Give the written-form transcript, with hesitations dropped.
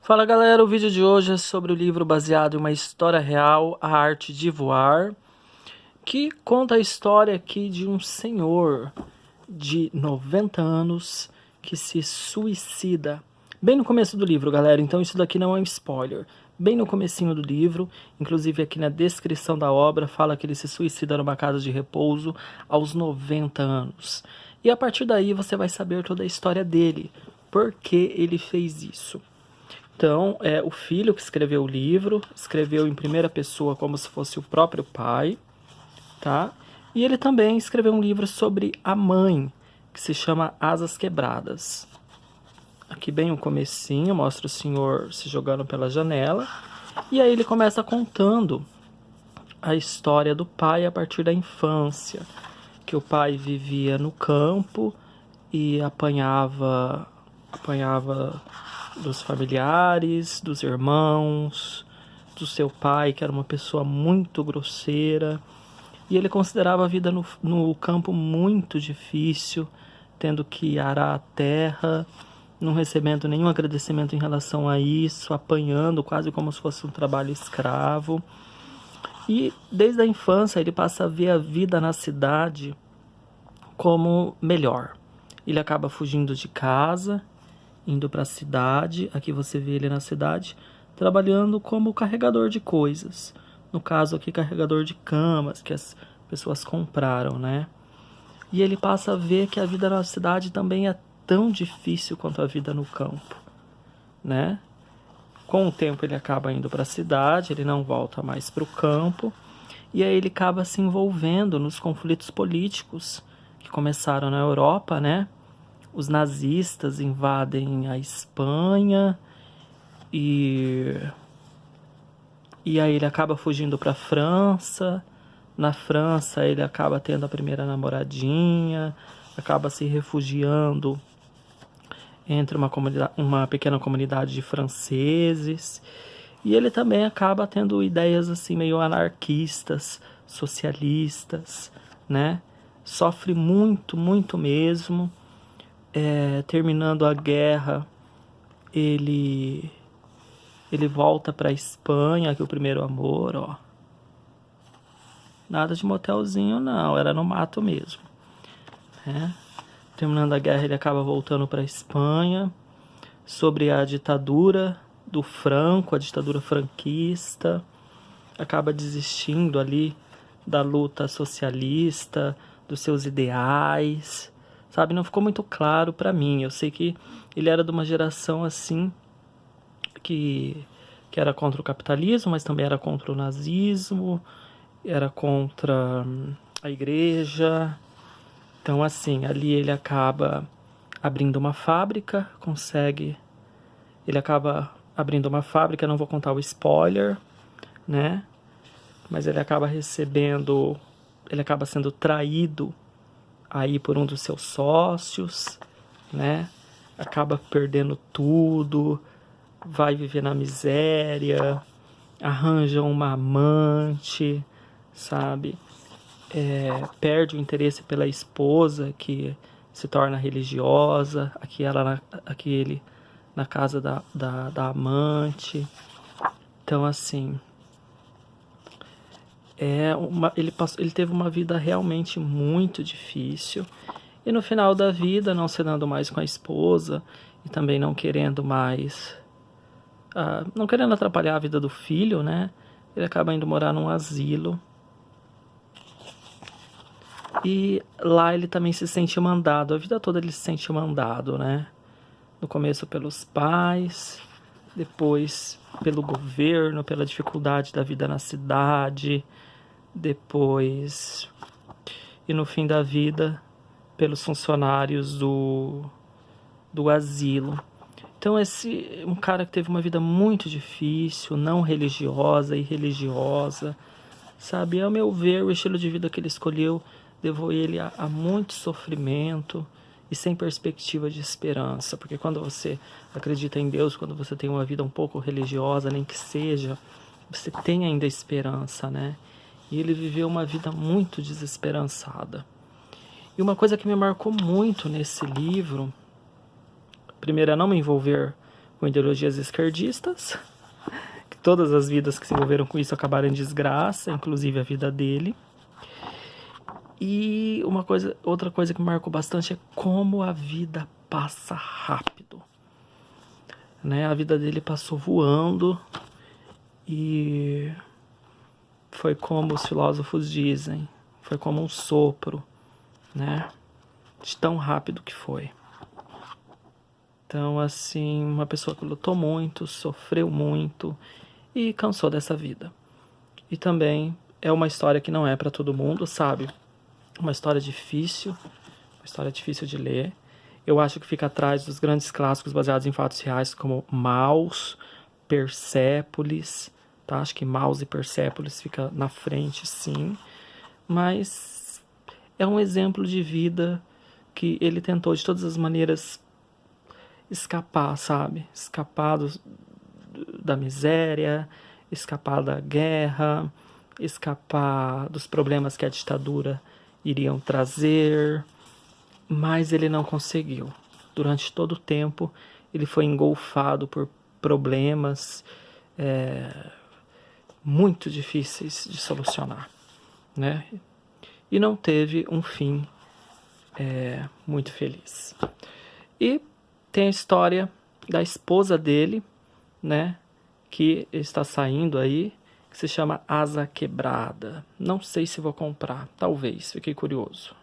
Fala galera, o vídeo de hoje é sobre o livro baseado em uma história real, A Arte de Voar, que conta a história aqui de um senhor de 90 anos que se suicida. Bem no começo do livro, galera, então isso daqui não é um spoiler. Bem no comecinho do livro, inclusive aqui na descrição da obra, fala que ele se suicida numa casa de repouso aos 90 anos. E a partir daí você vai saber toda a história dele, por que ele fez isso. Então, o filho que escreveu o livro, escreveu em primeira pessoa como se fosse o próprio pai, tá? E ele também escreveu um livro sobre a mãe, que se chama Asas Quebradas. Aqui bem o comecinho, mostra o senhor se jogando pela janela, e aí ele começa contando a história do pai a partir da infância, que o pai vivia no campo e apanhava dos familiares, dos irmãos, do seu pai, que era uma pessoa muito grosseira. E ele considerava a vida no campo muito difícil, tendo que arar a terra, não recebendo nenhum agradecimento em relação a isso, apanhando quase como se fosse um trabalho escravo. E desde a infância ele passa a ver a vida na cidade como melhor. Ele acaba fugindo de casa, indo para a cidade. Aqui você vê ele na cidade trabalhando como carregador de coisas. No caso aqui, carregador de camas que as pessoas compraram, né? E ele passa a ver que a vida na cidade também é tão difícil quanto a vida no campo, né? Com o tempo ele acaba indo para a cidade, ele não volta mais para o campo, e aí ele acaba se envolvendo nos conflitos políticos que começaram na Europa, né? Os nazistas invadem a Espanha e aí ele acaba fugindo para a França. Na França ele acaba tendo a primeira namoradinha, acaba se refugiando entre uma pequena comunidade de franceses. E ele também acaba tendo ideias assim meio anarquistas, socialistas, né? Sofre muito, muito mesmo. Terminando a guerra, ele volta para a Espanha, que é o primeiro amor, ó. Nada de motelzinho não, era no mato mesmo, né? Terminando a guerra, ele acaba voltando para a Espanha, sobre a ditadura do Franco, a ditadura franquista, acaba desistindo ali da luta socialista, dos seus ideais, sabe? Não ficou muito claro para mim. Eu sei que ele era de uma geração assim que era contra o capitalismo, mas também era contra o nazismo, era contra a igreja. Então, assim, ali ele acaba abrindo uma fábrica, ele acaba abrindo uma fábrica, não vou contar o spoiler, né? Mas ele acaba sendo traído aí por um dos seus sócios, né? Acaba perdendo tudo, vai viver na miséria, arranja uma amante, sabe? Perde o interesse pela esposa, que se torna religiosa, aqui ele na casa da amante. Então, assim, ele teve uma vida realmente muito difícil. E no final da vida, não se dando mais com a esposa e também não querendo mais, não querendo atrapalhar a vida do filho, né? Ele acaba indo morar num asilo. E lá ele também se sente mandado, a vida toda ele se sente mandado, né? No começo pelos pais, depois pelo governo, pela dificuldade da vida na cidade, depois, e no fim da vida, pelos funcionários do asilo. Então um cara que teve uma vida muito difícil, não religiosa e religiosa, sabe? Ao meu ver, o estilo de vida que ele escolheu levou ele a muito sofrimento e sem perspectiva de esperança. Porque quando você acredita em Deus, quando você tem uma vida um pouco religiosa, nem que seja, você tem ainda esperança, né? E ele viveu uma vida muito desesperançada. E uma coisa que me marcou muito nesse livro, primeiro é não me envolver com ideologias esquerdistas, que todas as vidas que se envolveram com isso acabaram em desgraça, inclusive a vida dele. E outra coisa que me marcou bastante é como a vida passa rápido, né? A vida dele passou voando e foi como os filósofos dizem, foi como um sopro, né? De tão rápido que foi. Então, assim, uma pessoa que lutou muito, sofreu muito e cansou dessa vida. E também é uma história que não é para todo mundo, sabe? Uma história difícil de ler. Eu acho que fica atrás dos grandes clássicos baseados em fatos reais, como Maus, Persépolis, tá? Acho que Maus e Persépolis fica na frente, sim. Mas é um exemplo de vida que ele tentou de todas as maneiras escapar, sabe? Escapar da miséria, escapar da guerra, escapar dos problemas que a ditadura iriam trazer, mas ele não conseguiu. Durante todo o tempo, ele foi engolfado por problemas muito difíceis de solucionar, né? E não teve um fim muito feliz. E tem a história da esposa dele, né? Que está saindo aí, que se chama Asa Quebrada. Não sei se vou comprar, talvez, fiquei curioso.